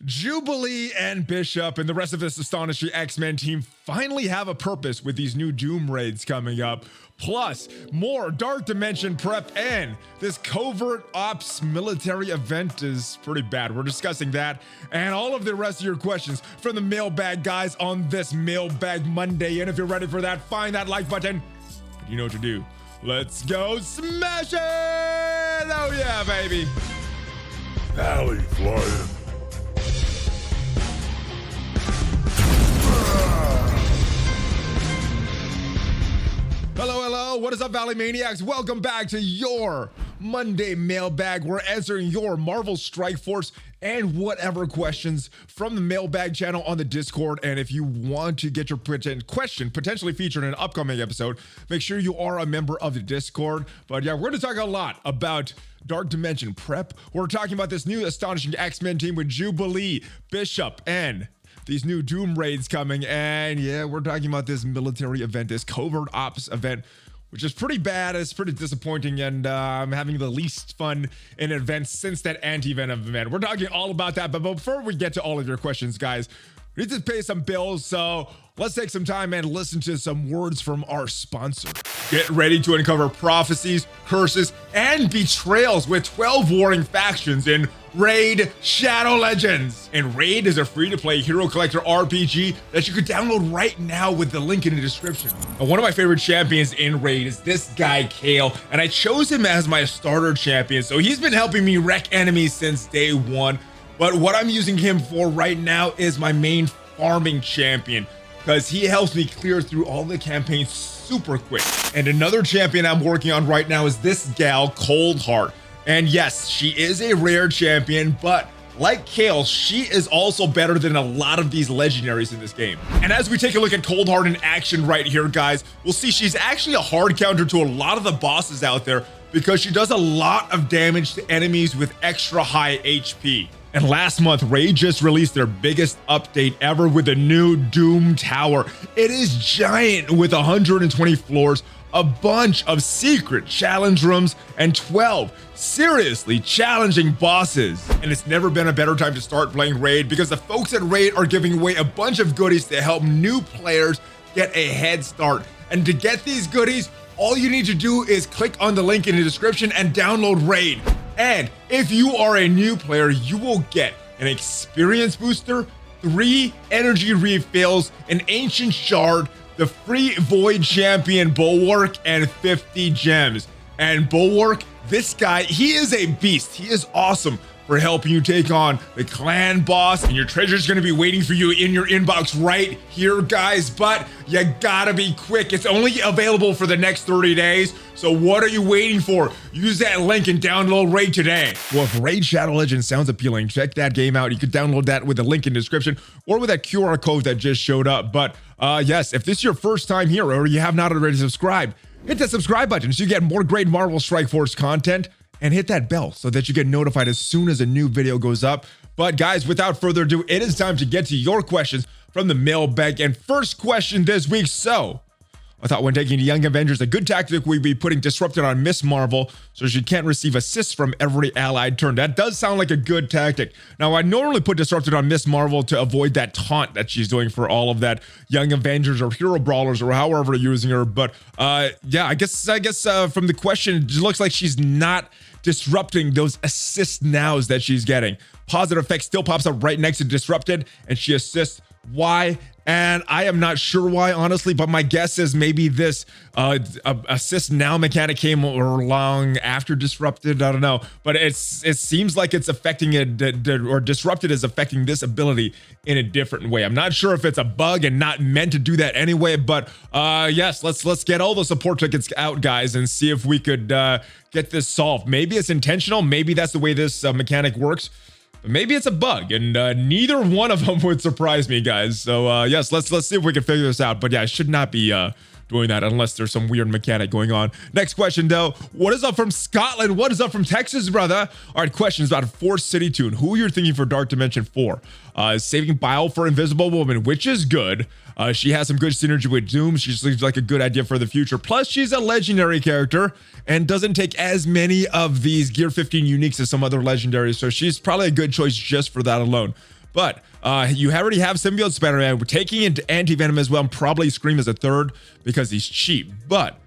Jubilee and Bishop and the rest of this astonishing X-Men team finally have a purpose with these new Doom raids coming up. Plus, more Dark Dimension prep and this Covert Ops military event is pretty bad. We're discussing that and all of the rest of your questions from the Mailbag guys on this Mailbag Monday. And if you're ready for that, find that like button. You know what to do. Let's go smash it! Oh yeah, baby. ValleyFlyin. Hello, what is up, Valley Maniacs? Welcome back to your Monday Mailbag. We're answering your Marvel Strike Force and whatever questions from the Mailbag channel on the Discord. And if you want to get your question potentially featured in an upcoming episode, make sure you are a member of the Discord. But yeah, we're going to talk a lot about Dark Dimension prep. We're talking about this new astonishing X-Men team with Jubilee, Bishop, and these new Doom raids coming. And yeah, we're talking about this military event, this Covert Ops event, which is pretty bad. It's pretty disappointing, and I'm having the least fun in events since that anti-venom event. We're talking all about that, but before we get to all of your questions, guys, we need to pay some bills, so let's take some time and listen to some words from our sponsor. Get ready to uncover prophecies, curses, and betrayals with 12 warring factions in Raid Shadow Legends. And Raid is a free-to-play hero collector RPG that you could download right now with the link in the description. And one of my favorite champions in Raid is this guy, Kale, and I chose him as my starter champion, so he's been helping me wreck enemies since day one. But what I'm using him for right now is my main farming champion, because he helps me clear through all the campaigns super quick. And another champion I'm working on right now is this gal, Coldheart. And yes, she is a rare champion, but like Kale, she is also better than a lot of these legendaries in this game. And as we take a look at Coldheart in action right here, guys, we'll see she's actually a hard counter to a lot of the bosses out there because she does a lot of damage to enemies with extra high HP. And last month, Raid just released their biggest update ever with a new Doom Tower. It is giant with 120 floors, a bunch of secret challenge rooms, and 12 seriously challenging bosses. And it's never been a better time to start playing Raid because the folks at Raid are giving away a bunch of goodies to help new players get a head start. And to get these goodies, all you need to do is click on the link in the description and download Raid. And if you are a new player, you will get an experience booster, 3 energy refills, an ancient shard, the free Void Champion Bulwark, and 50 gems. And Bulwark, this guy, he is a beast. He is awesome for helping you take on the clan boss, and your treasure's gonna be waiting for you in your inbox right here, guys. But you gotta be quick. It's only available for the next 30 days. So what are you waiting for? Use that link and download Raid today. Well, if Raid Shadow Legends sounds appealing, check that game out. You can download that with the link in the description or with that QR code that just showed up. But yes, if this is your first time here or you have not already subscribed, hit that subscribe button so you get more great Marvel Strike Force content, and hit that bell so that you get notified as soon as a new video goes up. But guys, without further ado, it is time to get to your questions from the Mailbag. And first question this week. So I thought when taking the Young Avengers, a good tactic would be putting Disrupted on Miss Marvel so she can't receive assists from every allied turn. That does sound like a good tactic. Now, I normally put Disrupted on Miss Marvel to avoid that taunt that she's doing for all of that Young Avengers or Hero Brawlers or however you're using her. But yeah, I guess from the question, it looks like she's not disrupting those assist nows that she's getting. Positive effect still pops up right next to Disrupted, and she assists. Why? And I am not sure why, honestly, but my guess is maybe this assist now mechanic came along after Disrupted. I don't know, but it seems like it's affecting it, or Disrupted is affecting this ability in a different way. I'm not sure if it's a bug and not meant to do that anyway, but yes, let's get all the support tickets out, guys, and see if we could get this solved. Maybe it's intentional. Maybe that's the way this mechanic works. Maybe it's a bug, and neither one of them would surprise me, guys. So yes, let's see if we can figure this out. But yeah, I should not be doing that unless there's some weird mechanic going on. Next question, though. What is up from Scotland? What is up from Texas, brother? All right, questions about Force City Tune. Who you're thinking for Dark Dimension 4? Saving Bile for Invisible Woman, which is good. She has some good synergy with Doom. She seems like a good idea for the future. Plus, she's a legendary character and doesn't take as many of these Gear 15 uniques as some other legendaries. So she's probably a good choice just for that alone. But you already have Symbiote Spider-Man. We're taking into Anti-Venom as well, and probably Scream as a third because he's cheap. But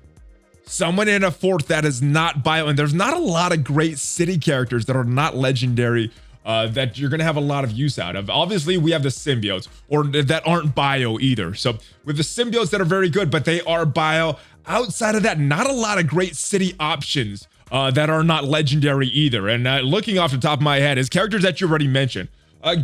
someone in a fourth that is not bio, and there's not a lot of great city characters that are not legendary that you're gonna have a lot of use out of. Obviously, we have the symbiotes, or that aren't bio either. So with the symbiotes that are very good, but they are bio. Outside of that, not a lot of great city options that are not legendary either. And looking off the top of my head is characters that you already mentioned.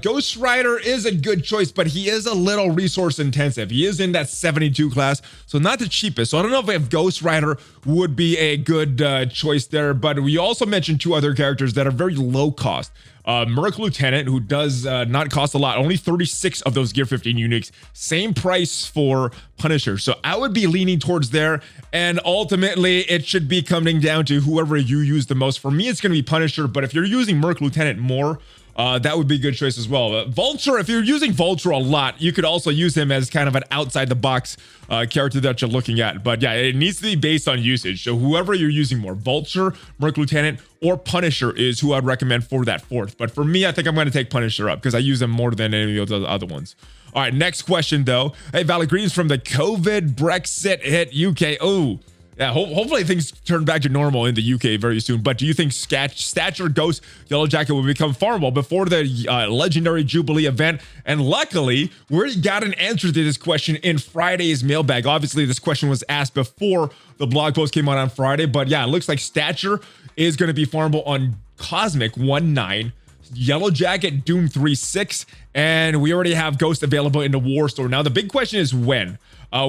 Ghost Rider is a good choice, but he is a little resource intensive. He is in that 72 class, so not the cheapest. So I don't know if Ghost Rider would be a good choice there, but we also mentioned 2 other characters that are very low cost. Merc Lieutenant, who does not cost a lot, only 36 of those Gear 15 uniques, same price for Punisher. So I would be leaning towards there, and ultimately it should be coming down to whoever you use the most. For me, it's going to be Punisher, but if you're using Merc Lieutenant more, that would be a good choice as well. Vulture, if you're using Vulture a lot, you could also use him as kind of an outside the box character that you're looking at. But yeah, it needs to be based on usage. So whoever you're using more, Vulture, Merc Lieutenant, or Punisher is who I'd recommend for that fourth. But for me, I think I'm going to take Punisher up because I use him more than any of the other ones. All right, next question though. Hey, Valley, greetings from the COVID Brexit hit UK. Oh, yeah, hopefully things turn back to normal in the UK very soon. But do you think Stature, Ghost, Yellow Jacket will become farmable before the Legendary Jubilee event? And luckily, we got an answer to this question in Friday's mailbag. Obviously, this question was asked before the blog post came out on Friday. But yeah, it looks like Stature is going to be farmable on Cosmic 1.9, Yellow Jacket Doom 3.6, and we already have Ghost available in the War Store. Now, the big question is when.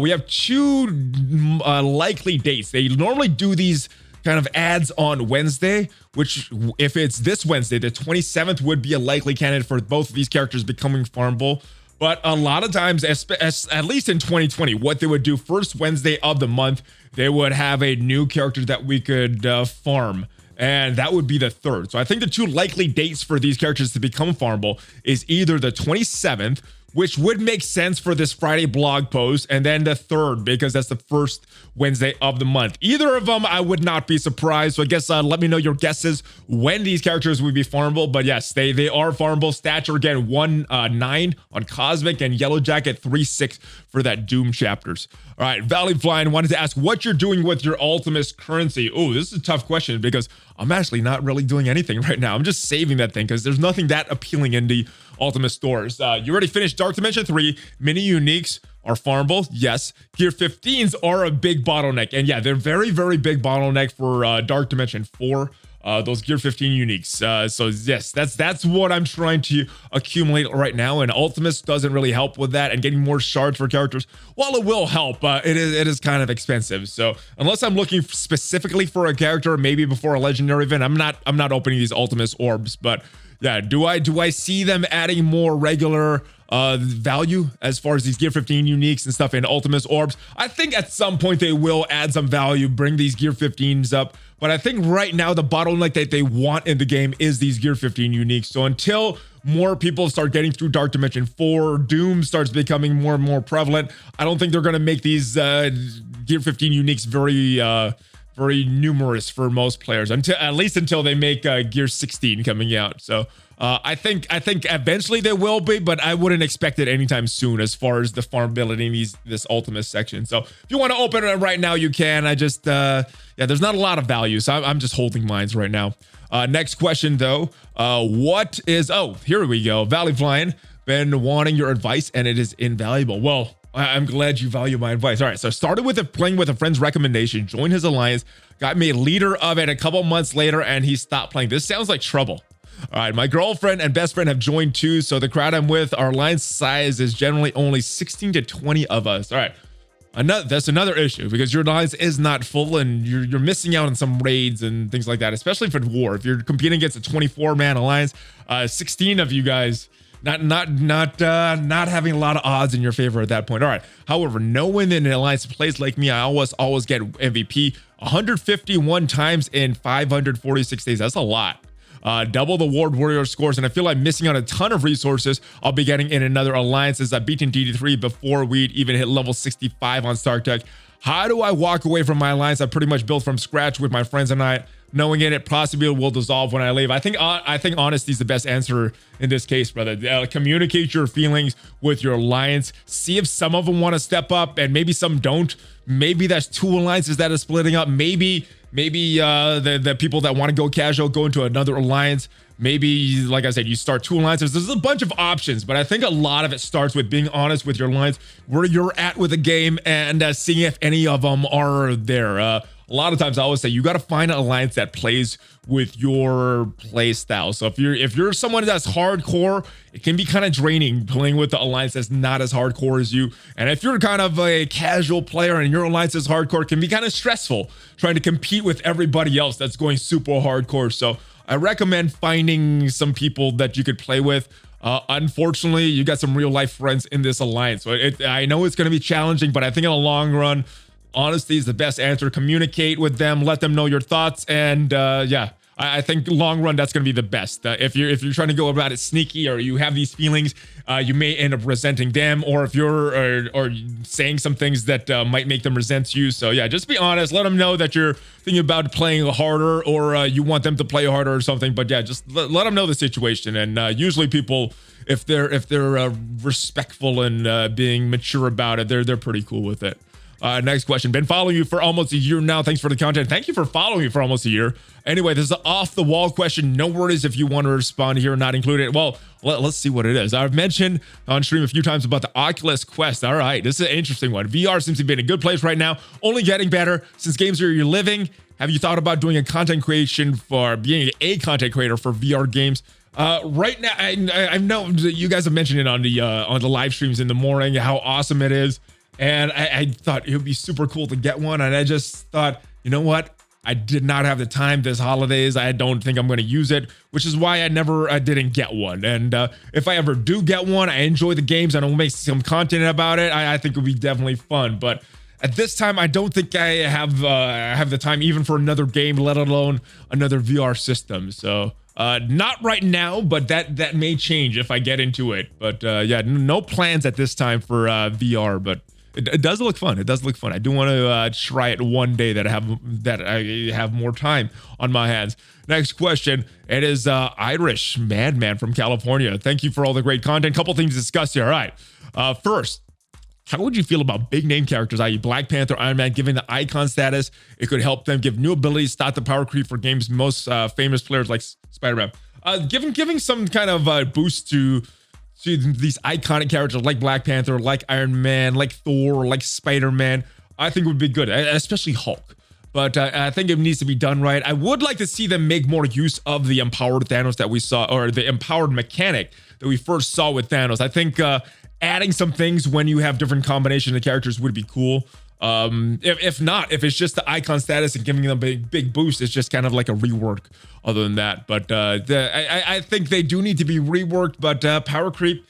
We have 2 likely dates. They normally do these kind of ads on Wednesday, which if it's this Wednesday, the 27th would be a likely candidate for both of these characters becoming farmable. But a lot of times, at least in 2020, what they would do first Wednesday of the month, they would have a new character that we could farm. And that would be the 3rd. So I think the 2 likely dates for these characters to become farmable is either the 27th, which would make sense for this Friday blog post, and then the 3rd, because that's the first Wednesday of the month. Either of them, I would not be surprised. So I guess let me know your guesses when these characters would be farmable. But yes, they are farmable. Stature, again, 1.9 on Cosmic, and Yellow Jacket 3.6 for that Doom chapters. All right, ValleyFlyin wanted to ask what you're doing with your Ultimus currency. Oh, this is a tough question because I'm actually not really doing anything right now. I'm just saving that thing because there's nothing that appealing in the Ultimate stores. You already finished Dark Dimension 3. Mini uniques are farmable. Yes. Gear 15s are a big bottleneck. And yeah, they're very, very big bottleneck for Dark Dimension 4. Those Gear 15 uniques. So yes, that's what I'm trying to accumulate right now. And Ultimus doesn't really help with that. And getting more shards for characters, while it will help, it is kind of expensive. So unless I'm looking specifically for a character, maybe before a legendary event, I'm not opening these Ultimus orbs. But yeah, do I see them adding more regular value as far as these Gear 15 uniques and stuff in Ultimus orbs? I think at some point they will add some value, bring these Gear 15s up. But I think right now the bottleneck that they want in the game is these Gear 15 uniques. So until more people start getting through Dark Dimension 4, Doom starts becoming more and more prevalent, I don't think they're going to make these Gear 15 uniques very numerous for most players, at least until they make Gear 16 coming out. So I think eventually they will be, but I wouldn't expect it anytime soon as far as the farmability in this Ultimate section. So if you want to open it right now, you can. I just yeah, there's not a lot of value, so I'm just holding mines right now. Next question though, what is? Oh, here we go. ValleyFlyin, been wanting your advice, and it is invaluable. Well, I'm glad you value my advice. All right, so started with playing with a friend's recommendation, joined his alliance, got made leader of it a couple months later, and he stopped playing. This sounds like trouble. All right, my girlfriend and best friend have joined too, so the crowd I'm with, our alliance size is generally only 16 to 20 of us. All right, that's another issue because your alliance is not full, and you're missing out on some raids and things like that, especially for war. If you're competing against a 24-man alliance, 16 of you guys, not having a lot of odds in your favor at that point. All right. However, no one in an alliance plays like me. I always get MVP 151 times in 546 days. That's a lot. double the Ward Warrior scores, and I feel like missing out a ton of resources I'll be getting in another alliance as I've beaten DD3 before we'd even hit level 65 on StarTech. How do I walk away from my alliance I pretty much built from scratch with my friends and I, knowing it possibly will dissolve when I leave? I think honesty is the best answer in this case, brother. Communicate your feelings with your alliance. See if some of them want to step up and maybe some don't. Maybe that's 2 alliances that are splitting up. Maybe the people that want to go casual go into another alliance. Maybe, like I said, you start 2 alliances. There's a bunch of options, but I think a lot of it starts with being honest with your alliance, where you're at with the game, and seeing if any of them are there. A lot of times I always say you got to find an alliance that plays with your play style. So if you're someone that's hardcore, it can be kind of draining playing with the alliance that's not as hardcore as you. And if you're kind of a casual player and your alliance is hardcore, it can be kind of stressful trying to compete with everybody else that's going super hardcore. So I recommend finding some people that you could play with. Unfortunately, you got some real life friends in this alliance. So I know it's going to be challenging, but I think in the long run, honesty is the best answer. Communicate with them, let them know your thoughts, and yeah, I think long run that's going to be the best. If you're trying to go about it sneaky, or you have these feelings, you may end up resenting them, or if you're or saying some things that might make them resent you. So yeah, just be honest. Let them know that you're thinking about playing harder, or you want them to play harder or something. But yeah, just let them know the situation. And usually people, if they're respectful and being mature about it, they're pretty cool with it. Next question. Been following you for almost a year now. Thanks for the content. Thank you for following me for almost a year. Anyway, this is an off the wall question. No worries if you want to respond here or not included. Well, let's see what it is. I've mentioned on stream a few times about the Oculus Quest. All right, this is an interesting one. VR seems to be in a good place right now, only getting better since games are you're living. Have you thought about doing a content creation for being a content creator for VR games? Right now, I know you guys have mentioned it on the live streams in the morning, how awesome it is. And I thought it would be super cool to get one. And I just thought, you know what? I did not have the time this holidays. I don't think I'm going to use it, which is why I didn't get one. And if I ever do get one, I enjoy the games and I'll make some content about it. I think it would be definitely fun. But at this time, I don't think I have the time even for another game, let alone another VR system. So not right now, but that may change if I get into it. But yeah, no plans at this time for VR, but it does look fun. It does look fun. I do want to try it one day that I have more time on my hands. Next question. It is Irish Madman from California. Thank you for all the great content. Couple things to discuss here. All right. First, how would you feel about big name characters, i.e. Black Panther, Iron Man, giving the icon status? It could help them give new abilities, stop the power creep for games' most famous players like Spider-Man. Giving some kind of boost to these iconic characters like Black Panther, like Iron Man, like Thor, like Spider-Man, I think would be good, especially Hulk. But I think it needs to be done right. I would like to see them make more use of the empowered Thanos that we saw, or the empowered mechanic that we first saw with Thanos. I think adding some things when you have different combinations of characters would be cool. If not, if it's just the icon status and giving them a big boost, it's just kind of like a rework other than that. But I think they do need to be reworked, but power creep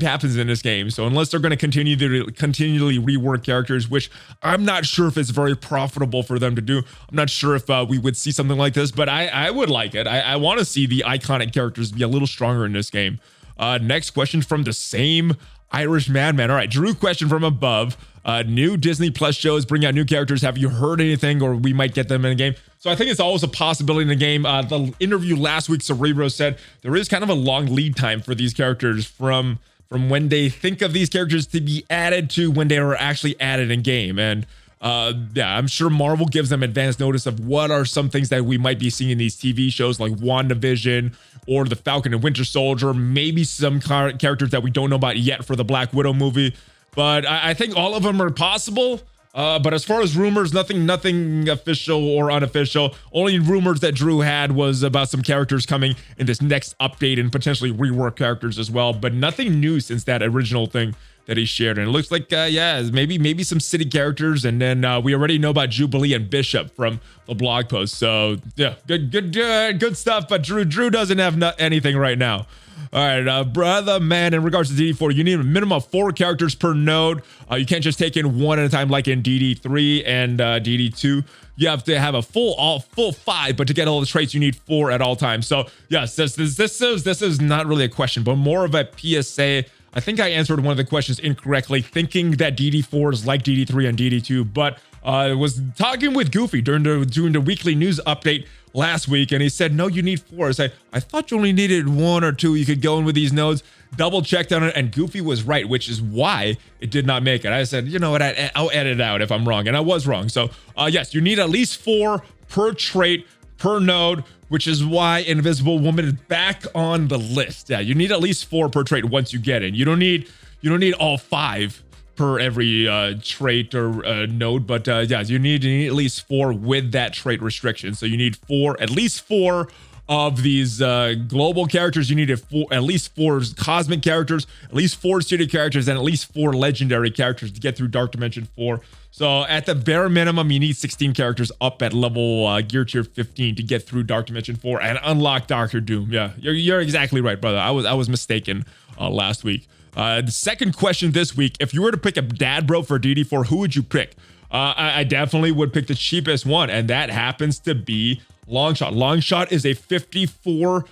happens in this game. So unless they're going to continually rework characters, which I'm not sure if it's very profitable for them to do, I'm not sure if we would see something like this, but I would like it. I want to see the iconic characters be a little stronger in this game. Next question from the same Irish Madman. All right, Drew, question from above. New Disney Plus shows bring out new characters. Have you heard anything, or we might get them in a game? So I think it's always a possibility in the game. The interview last week, Cerebro said there is kind of a long lead time for these characters from when they think of these characters to be added to when they are actually added in game. And yeah, I'm sure Marvel gives them advance notice of what are some things that we might be seeing in these TV shows like WandaVision or the Falcon and Winter Soldier, maybe some characters that we don't know about yet for the Black Widow movie. But I think all of them are possible. But as far as rumors, nothing official or unofficial. Only rumors that Drew had was about some characters coming in this next update and potentially rework characters as well. But nothing new since that original thing that he shared. And it looks like, yeah, maybe some city characters. And then we already know about Jubilee and Bishop from the blog post. So yeah, good stuff. But Drew doesn't have anything right now. All right, brother, man, in regards to DD4, you need a minimum of 4 characters per node. You can't just take in one at a time like in DD3 and DD2. You have to have a full 5, but to get all the traits, you need 4 at all times. So yes, this is not really a question, but more of a PSA. I think I answered one of the questions incorrectly, thinking that DD4 is like DD3 and DD2, but I was talking with Goofy during the weekly news update last week, and he said, no, you need 4. I thought you only needed 1 or 2. You could go in with these nodes. Double checked on it, and Goofy was right, which is why it did not make it. I said, you know what, I'll edit it out if I'm wrong, and I was wrong. So yes, you need at least 4 per trait per node, which is why Invisible Woman is back on the list. Yeah, you need at least 4 per trait once you get in. You don't need all 5 per every trait or node, but yeah, you need at least 4 with that trait restriction. So you need at least 4 of these global characters. You need at least 4 cosmic characters, at least 4 city characters, and at least 4 legendary characters to get through Dark Dimension 4. So at the bare minimum, you need 16 characters up at level gear tier 15 to get through Dark Dimension 4 and unlock Dr. Doom. Yeah, you're exactly right, brother. I was mistaken last week. The second question this week: if you were to pick a dad bro for DD4, who would you pick? I definitely would pick the cheapest one, and that happens to be Longshot. Longshot is a 54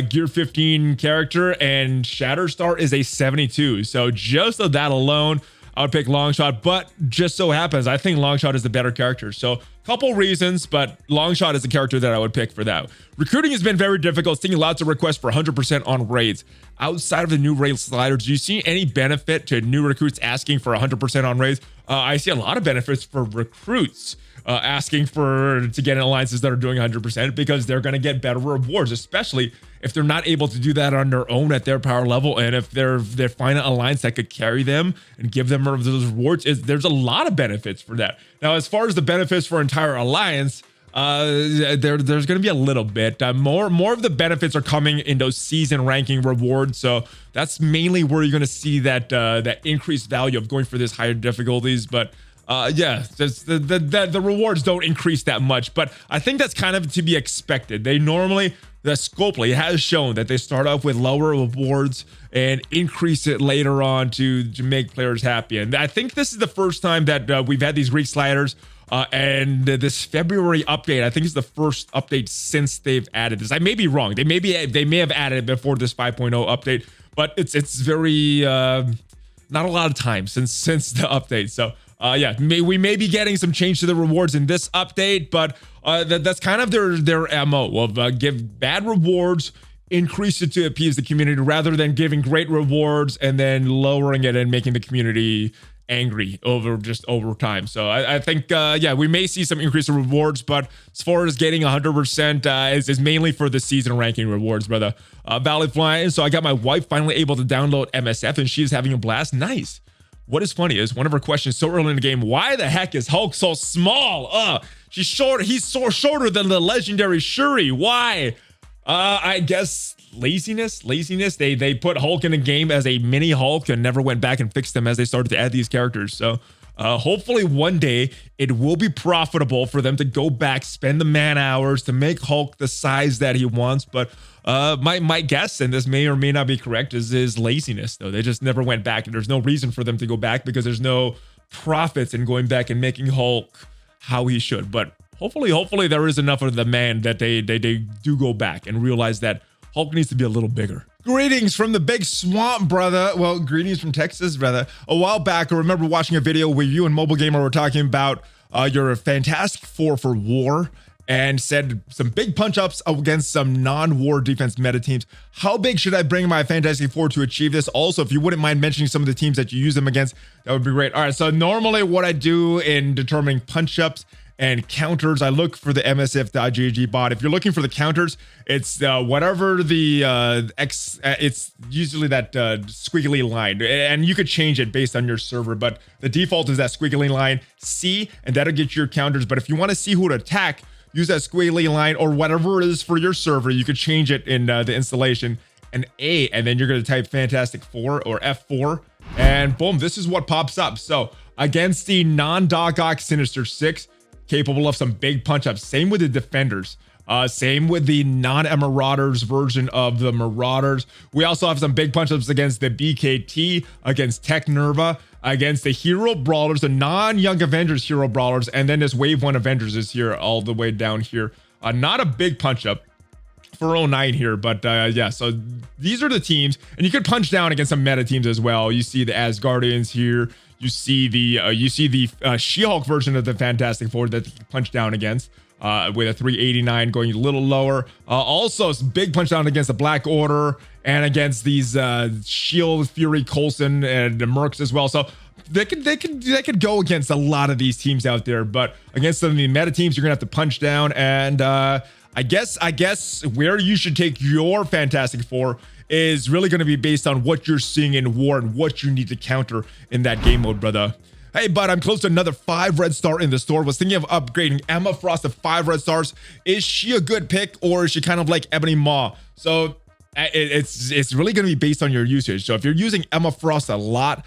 gear 15 character, and Shatterstar is a 72. So just of that alone, I would pick Longshot, but just so happens I think Longshot is the better character. So couple reasons, but Longshot is the character that I would pick for that. Recruiting has been very difficult, seeing lots of requests for 100% on raids. Outside of the new raid sliders, do you see any benefit to new recruits asking for 100% on raids? I see a lot of benefits for recruits asking to get in alliances that are doing 100%, because they're going to get better rewards, especially if they're not able to do that on their own at their power level, and if they find an alliance that could carry them and give them those rewards. There's a lot of benefits for that. Now, as far as the benefits for entire alliance, there's going to be a little bit more of the benefits are coming in those season ranking rewards. So that's mainly where you're going to see that increased value of going for this higher difficulties. But yeah, the rewards don't increase that much, but I think that's kind of to be expected. The Scopely has shown that they start off with lower rewards and increase it later on to make players happy. And I think this is the first time that we've had these Greek sliders. And this February update, I think, is the first update since they've added this. I may be wrong. They may have added it before this 5.0 update, but it's very not a lot of time since the update. So yeah, we may be getting some change to the rewards in this update, but that's kind of their MO of give bad rewards, increase it to appease the community, rather than giving great rewards and then lowering it and making the community angry over time. So I think yeah, we may see some increase in rewards, but as far as getting 100% is mainly for the season ranking rewards, brother. ValleyFlyin. So I got my wife finally able to download MSF, and she's having a blast. Nice. What is funny is one of her questions so early in the game: why the heck is Hulk so small? He's so shorter than the legendary Shuri. Why? I guess laziness. They put Hulk in a game as a mini Hulk and never went back and fixed them as they started to add these characters. So hopefully one day it will be profitable for them to go back, spend the man hours to make Hulk the size that he wants. But my guess, and this may or may not be correct, is laziness, though. They just never went back, and there's no reason for them to go back because there's no profits in going back and making Hulk how he should. But hopefully there is enough of the man that they do go back and realize that Hulk needs to be a little bigger. Greetings from the big swamp, brother. Well, greetings from Texas, brother. A while back, I remember watching a video where you and Mobile Gamer were talking about your Fantastic Four for war, and said some big punch-ups against some non-war defense meta teams. How big should I bring my Fantastic Four to achieve this? Also, if you wouldn't mind mentioning some of the teams that you use them against, that would be great. All right, so normally what I do in determining punch-ups and counters, I look for the MSF.GG bot. If you're looking for the counters, it's whatever the it's usually that squiggly line, and you could change it based on your server, but the default is that squiggly line C, and that'll get you your counters. But if you want to see who to attack, use that squiggly line or whatever it is for your server. You could change it in the installation, and A, and then you're going to type Fantastic Four or F4, and boom, this is what pops up. So against the non-Doc Ock Sinister 6, capable of some big punch-ups. Same with the defenders. Same with the non-Marauders version of the Marauders. We also have some big punch-ups against the BKT, against Tech Nerva, against the Hero Brawlers, the non-Young Avengers Hero Brawlers, and then this Wave 1 Avengers is here all the way down here. Not a big punch-up for 09 here, but yeah, so these are the teams, and you could punch down against some meta teams as well. You see the Asgardians here. You see the She-Hulk version of the Fantastic Four that you can punch down against. With a 389 going a little lower. Also, big punch down against the Black Order and against these Shield, Fury, Coulson, and the Mercs as well. So they could go against a lot of these teams out there, but against some of the meta teams, you're gonna have to punch down. And I guess where you should take your Fantastic Four is really going to be based on what you're seeing in war and what you need to counter in that game mode, brother. Hey, bud, I'm close to another 5 red star in the store. Was thinking of upgrading Emma Frost to 5 red stars. Is she a good pick, or is she kind of like Ebony Maw? So it's really going to be based on your usage. So if you're using Emma Frost a lot,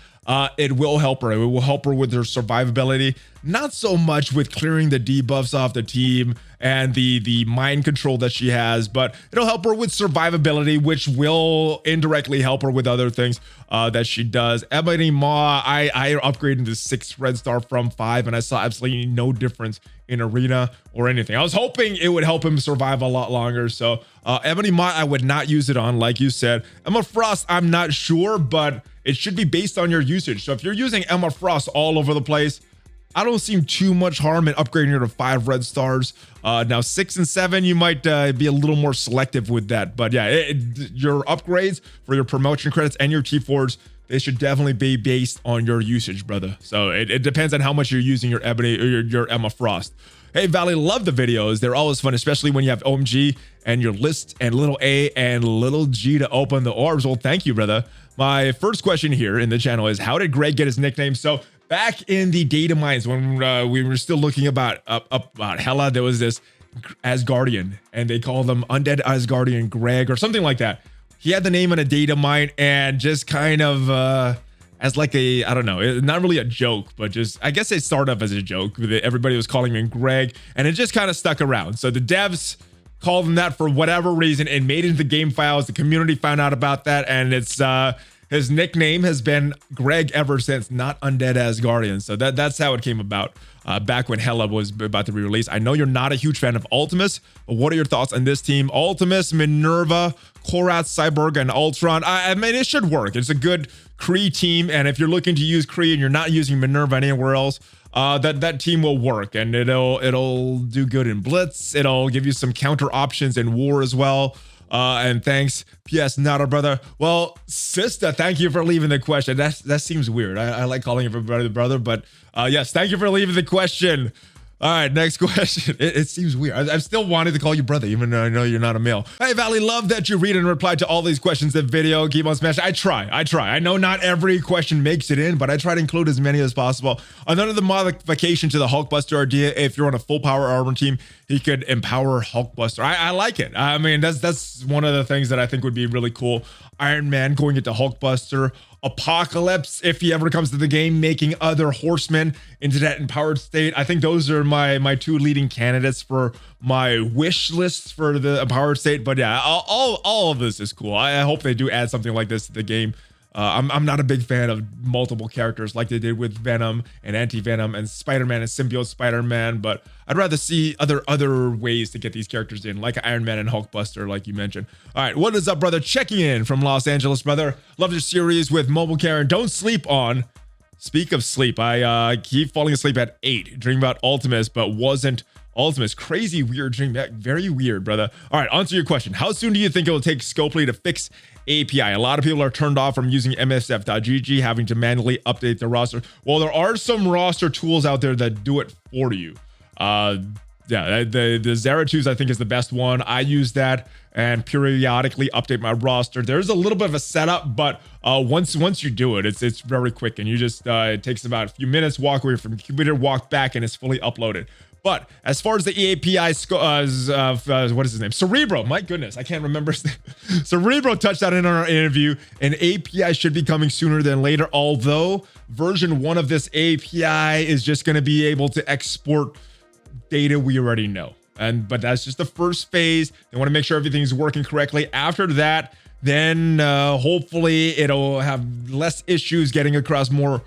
it will help her. It will help her with her survivability. Not so much with clearing the debuffs off the team and the mind control that she has, but it'll help her with survivability, which will indirectly help her with other things that she does. Ebony Maw, I upgraded to 6 red star from 5, and I saw absolutely no difference in arena or anything. I was hoping it would help him survive a lot longer. So Ebony Maw, I would not use it on, like you said. Emma Frost, I'm not sure, but it should be based on your usage. So if you're using Emma Frost all over the place, I don't see too much harm in upgrading her to 5 red stars. Now 6 and 7, you might be a little more selective with that. But yeah, your upgrades for your promotion credits and your T4s, they should definitely be based on your usage, brother. So it depends on how much you're using your Ebony or your Emma Frost. Hey, Valley, love the videos. They're always fun, especially when you have OMG and your list and little A and little G to open the orbs. Well, thank you, brother. My first question here in the channel is, how did Greg get his nickname? So back in the data mines when we were still looking about Hela, there was this Asgardian, and they called him Undead Asgardian Greg or something like that. He had the name in a data mine, and just kind of as like a, I don't know, not really a joke, but just, I guess it started off as a joke. Everybody was calling him Greg, and it just kind of stuck around. So the devs called him that for whatever reason and made it into game files. The community found out about that, and it's his nickname has been Greg ever since, not Undead Asgardian. So that's how it came about back when Hela was about to be released. I know you're not a huge fan of Ultimus, but what are your thoughts on this team? Ultimus, Minerva, Korath, Cyborg, and Ultron. I mean, it should work. It's a good Kree team, and if you're looking to use Kree and you're not using Minerva anywhere else, that team will work, and it'll do good in Blitz. It'll give you some counter options in war as well. And thanks. P.S. Not a brother. Well, sister, thank you for leaving the question. That seems weird. I like calling everybody brother, but yes, thank you for leaving the question. All right, next question. It seems weird. I'm still wanting to call you brother, even though I know you're not a male. Hey, Valley, love that you read and reply to all these questions in the video. Keep on smashing. I try. I know not every question makes it in, but I try to include as many as possible. Another modification to the Hulkbuster idea, if you're on a full power armor team, he could empower Hulkbuster. I like it. I mean, that's one of the things that I think would be really cool. Iron Man going into Hulkbuster. Apocalypse, if he ever comes to the game, making other horsemen into that empowered state. I think those are my 2 leading candidates for my wish list for the empowered state. But yeah, all of this is cool. I hope they do add something like this to the game. I'm not a big fan of multiple characters like they did with Venom and Anti-Venom and Spider-Man and Symbiote Spider-Man, but I'd rather see other ways to get these characters in, like Iron Man and Hulkbuster, like you mentioned. All right, what is up, brother? Checking in from Los Angeles, brother. Love your series with Mobile Karen. Don't sleep on. Speak of sleep, I keep falling asleep at 8, dreaming about Ultimus, but wasn't Ultimus. Crazy, weird dream. Very weird, brother. All right, answer your question. How soon do you think it will take Scopely to fix API? A lot of people are turned off from using MSF.gg, having to manually update the roster. Well, there are some roster tools out there that do it for you. Yeah, the Zeratus, I think, is the best one. I use that and periodically update my roster. There's a little bit of a setup, but once you do it, it's very quick, and you just it takes about a few minutes, walk away from the computer, walk back, and it's fully uploaded. But as far as the API, what is his name? Cerebro. My goodness, I can't remember his name. Cerebro touched on it in our interview, and API should be coming sooner than later. Although version 1 of this API is just going to be able to export data we already know. But that's just the first phase. They want to make sure everything's working correctly. After that, then hopefully it'll have less issues getting across more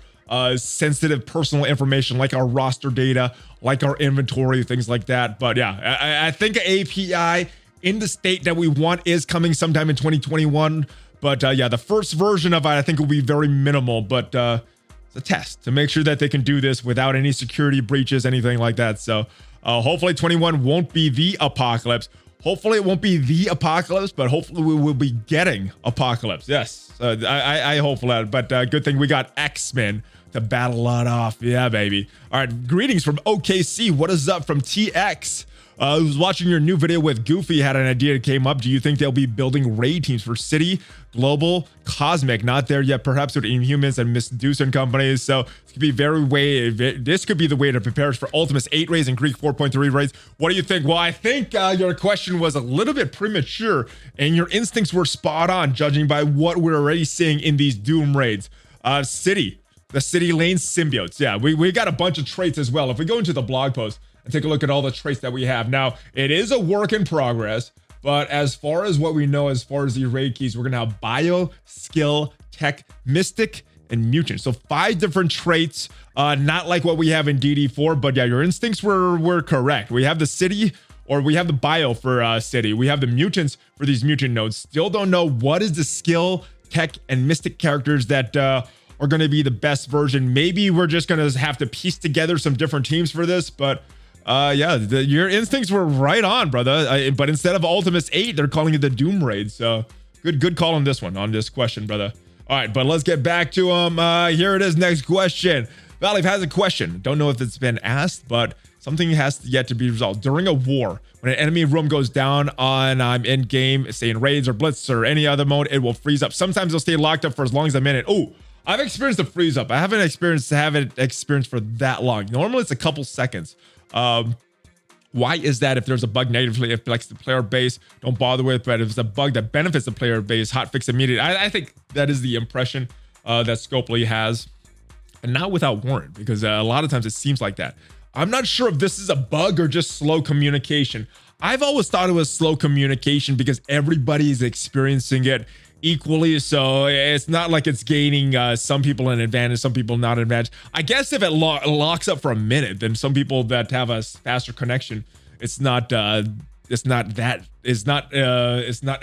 sensitive personal information like our roster data, like our inventory, things like that. But yeah, I think API in the state that we want is coming sometime in 2021. But yeah, the first version of it I think will be very minimal, but it's a test to make sure that they can do this without any security breaches, anything like that. So hopefully 21 won't be the apocalypse. Hopefully it won't be the apocalypse, but hopefully we will be getting apocalypse. Yes, I hope for that. But good thing we got XMen to battle it off. Yeah, baby. All right, greetings from OKC. What is up from TX? I was watching your new video with Goofy, had an idea that came up. Do you think they'll be building raid teams for City, Global, Cosmic? Not there yet, perhaps with Inhumans and Medusa and companies. So this could be this could be the way to prepare for Ultimates 8 raids and Greek 4.3 raids. What do you think? Well, I think your question was a little bit premature and your instincts were spot on, judging by what we're already seeing in these Doom raids. City, the City Lane symbiotes. Yeah, we got a bunch of traits as well. If we go into the blog post and take a look at all the traits that we have. Now, it is a work in progress, but as far as what we know, as far as the raid keys, we're gonna have Bio, Skill, Tech, Mystic, and Mutant. So 5 different traits, not like what we have in DD4, but yeah, your instincts were correct. We have the City, or we have the Bio for City. We have the Mutants for these Mutant nodes. Still don't know what is the Skill, Tech, and Mystic characters that are gonna be the best version. Maybe we're just gonna have to piece together some different teams for this, but yeah, your instincts were right on, brother. But instead of Ultimates 8, they're calling it the Doom Raid. So good call on this one, on this question, brother. All right, but let's get back to here it is, next question. Valve has a question. Don't know if it's been asked, but something has yet to be resolved. During a war, when an enemy room goes down on end game, say in raids or blitz or any other mode, it will freeze up. Sometimes it'll stay locked up for as long as a minute. Oh, I've experienced the freeze up. I haven't experienced for that long. Normally it's a couple seconds. Why is that? If there's a bug negatively affects the player base, don't bother with, but if it's a bug that benefits the player base, hot fix immediate. I think that is the impression that Scopely has, and not without warrant, because a lot of times it seems like that. I'm not sure if this is a bug or just slow communication. I've always thought it was slow communication because everybody is experiencing it equally, so it's not like it's gaining some people an advantage, some people not an advantage. I guess if it locks up for a minute, then some people that have a faster connection, it's not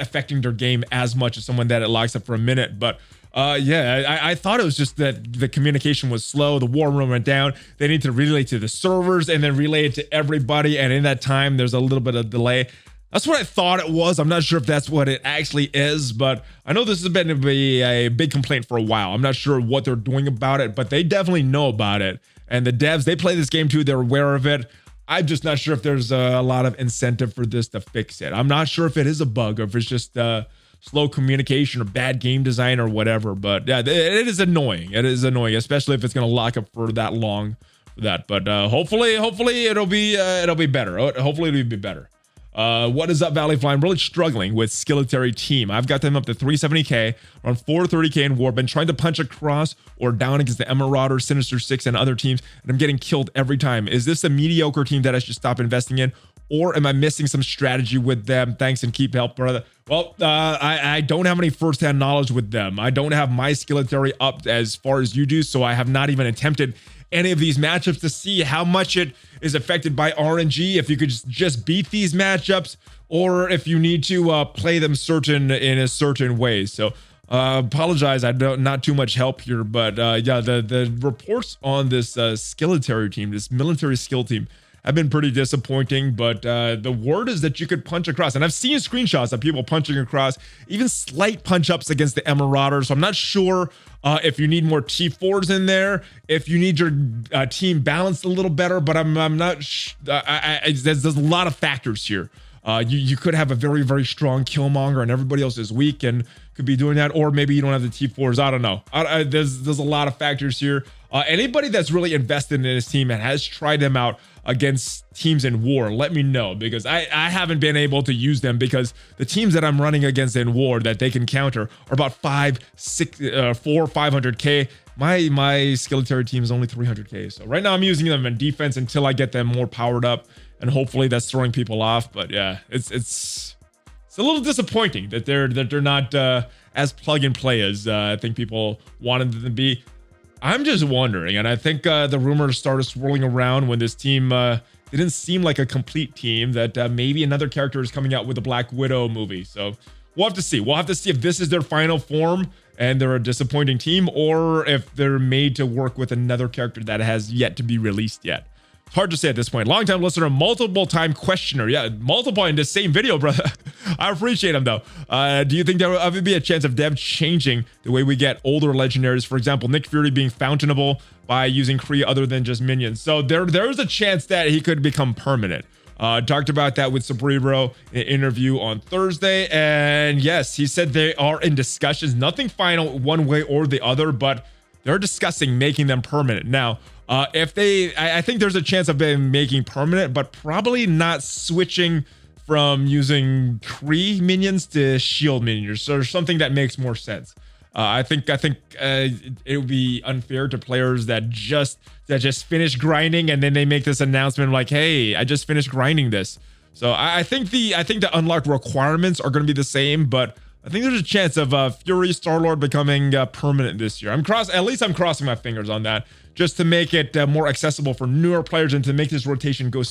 affecting their game as much as someone that it locks up for a minute. But yeah, I thought it was just that the communication was slow. The war room went down. They need to relay to the servers and then relay it to everybody, and in that time there's a little bit of delay. That's what I thought it was. I'm not sure if that's what it actually is, but I know this has been a big complaint for a while. I'm not sure what they're doing about it, but they definitely know about it. And the devs, they play this game too. They're aware of it. I'm just not sure if there's a lot of incentive for this to fix it. I'm not sure if it is a bug or if it's just slow communication or bad game design or whatever. But yeah, it is annoying. It is annoying, especially if it's going to lock up for that long for that. But hopefully it'll be better. Hopefully it'll be better. What is up, ValleyFlyin? I'm really struggling with Skilletary Team. I've got them up to 370k, around 430k in war. Been trying to punch across or down against the Emerauder, Sinister Six, and other teams, and I'm getting killed every time. Is this a mediocre team that I should stop investing in, or am I missing some strategy with them? Thanks and keep help, brother. Well, I don't have any firsthand knowledge with them. I don't have my Skilletary up as far as you do, so I have not even attempted any of these matchups to see how much it is affected by RNG, if you could just beat these matchups, or if you need to play them in a certain way. So apologize, I don't, not too much help here, but yeah, the reports on this Skilletary team, this military skill team, have been pretty disappointing. But the word is that you could punch across, and I've seen screenshots of people punching across, even slight punch ups against the Emerauder. So I'm not sure if you need more T4s in there, if you need your team balanced a little better, but I'm not. There's a lot of factors here. You could have a very, very strong Killmonger and everybody else is weak and could be doing that, or maybe you don't have the T4s. I don't know. There's a lot of factors here. Anybody that's really invested in this team and has tried them out against teams in war, let me know, because I haven't been able to use them, because the teams that I'm running against in war that they can counter are about 500k. My Skilletary team is only 300k. So right now I'm using them in defense until I get them more powered up and hopefully that's throwing people off. But yeah, it's a little disappointing that they're not as plug and play as I think people wanted them to be. I'm just wondering, and I think the rumors started swirling around when this team didn't seem like a complete team, that maybe another character is coming out with a Black Widow movie. So we'll have to see. We'll have to see if this is their final form and they're a disappointing team, or if they're made to work with another character that has yet to be released yet. It's hard to say at this point. Long-time listener, multiple-time questioner. Yeah, multiple in the same video, brother. I appreciate him, though. Do you think there will ever be a chance of dev changing the way we get older legendaries? For example, Nick Fury being fountainable by using Kree other than just minions. So there is a chance that he could become permanent. Talked about that with Cerebro in an interview on Thursday. And yes, he said they are in discussions. Nothing final one way or the other, but they're discussing making them permanent. Now, I think there's a chance of them making permanent, but probably not switching from using Kree minions to shield minions, or something that makes more sense. I think it would be unfair to players that just finish grinding and then they make this announcement like, "Hey, I just finished grinding this." So I think the unlocked requirements are going to be the same, but I think there's a chance of Fury Star-Lord becoming permanent this year. At least I'm crossing my fingers on that, just to make it more accessible for newer players and to make this rotation go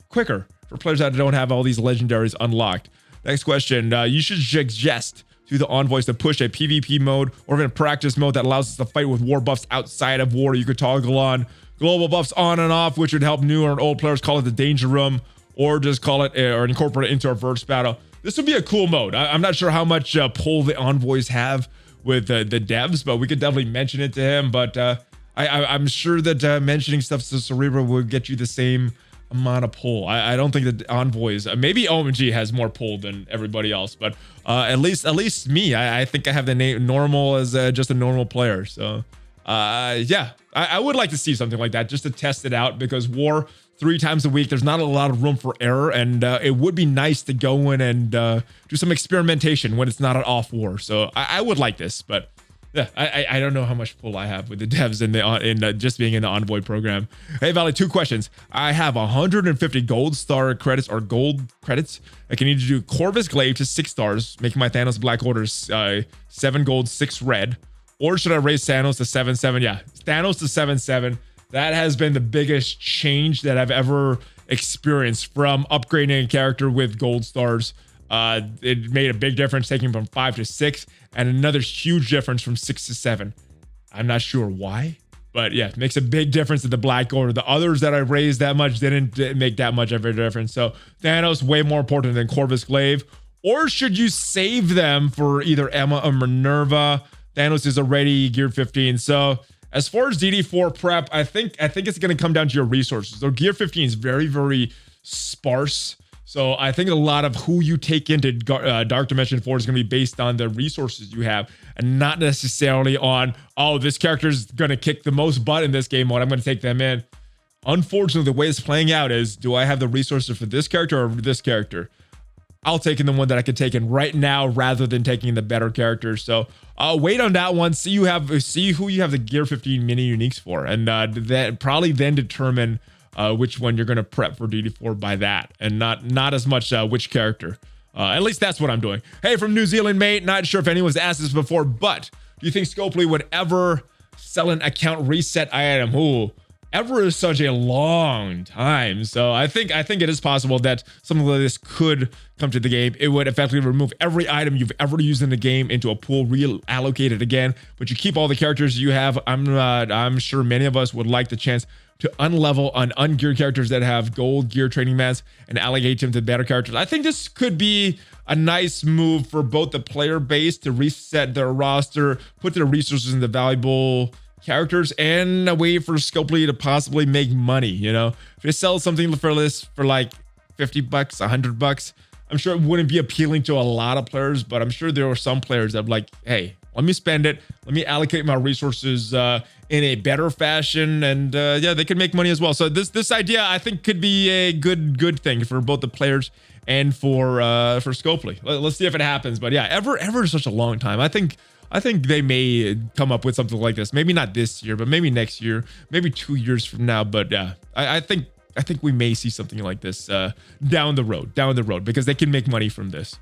quicker for players that don't have all these legendaries unlocked. Next question. You should suggest to the envoys to push a PvP mode or even a practice mode that allows us to fight with war buffs outside of war. You could toggle on global buffs on and off, which would help newer and old players. Call it the danger room, or just call it or incorporate it into a verse battle. This would be a cool mode. I'm not sure how much pull the envoys have with the devs, but we could definitely mention it to him. But I'm sure that mentioning stuff to Cerebro would get you the same amount of pull. I don't think that envoys, maybe OMG has more pull than everybody else, but at least me, I think I have the name normal as just a normal player. So yeah, I would like to see something like that just to test it out, because war 3 times a week, there's not a lot of room for error, and it would be nice to go in and do some experimentation when it's not an off war. So I would like this, but yeah, I don't know how much pull I have with the devs in just being in the Envoy program. Hey, Valley, 2 questions. I have 150 gold star credits or gold credits. I can either do Corvus Glaive to 6 stars, making my Thanos Black Orders 7 gold, 6 red, or should I raise Thanos to 7/7? Yeah, Thanos to 7/7. That has been the biggest change that I've ever experienced from upgrading a character with gold stars. It made a big difference taking from 5 to 6, and another huge difference from 6 to 7. I'm not sure why, but yeah, it makes a big difference in the Black Order. The others that I raised that much didn't make that much of a difference. So Thanos way more important than Corvus Glaive. Or should you save them for either Emma or Minerva? Thanos is already gear 15. So as far as DD4 prep, I think it's going to come down to your resources. So gear 15 is very, very sparse. So I think a lot of who you take into Dark Dimension 4 is going to be based on the resources you have, and not necessarily on, oh, this character is going to kick the most butt in this game mode, I'm going to take them in. Unfortunately, the way it's playing out is, do I have the resources for this character or this character? I'll take in the one that I could take in right now rather than taking the better characters. So wait on that one. See who you have the gear 15 mini uniques for, and that probably then determine which one you're going to prep for DD4 by that, and not as much which character. At least that's what I'm doing. Hey, from New Zealand, mate. Not sure if anyone's asked this before, but do you think Scopely would ever sell an account reset item? Ooh, ever is such a long time. So I think it is possible that something like this could come to the game. It would effectively remove every item you've ever used in the game into a pool, reallocate it again, but you keep all the characters you have. I'm sure many of us would like the chance to unlevel on ungeared characters that have gold gear training mats and allocate them to better characters. I think this could be a nice move for both the player base to reset their roster, put their resources into valuable characters, and a way for Scopely to possibly make money. You know, if they sell something for this for like $50, $100, I'm sure it wouldn't be appealing to a lot of players, but I'm sure there are some players that are like, hey, let me spend it. Let me allocate my resources in a better fashion, and yeah, they can make money as well. So this idea, I think, could be a good thing for both the players and for Scopely. Let's see if it happens. But yeah, ever is such a long time. I think they may come up with something like this. Maybe not this year, but maybe next year, maybe 2 years from now. But yeah, I think think we may see something like this down the road because they can make money from this.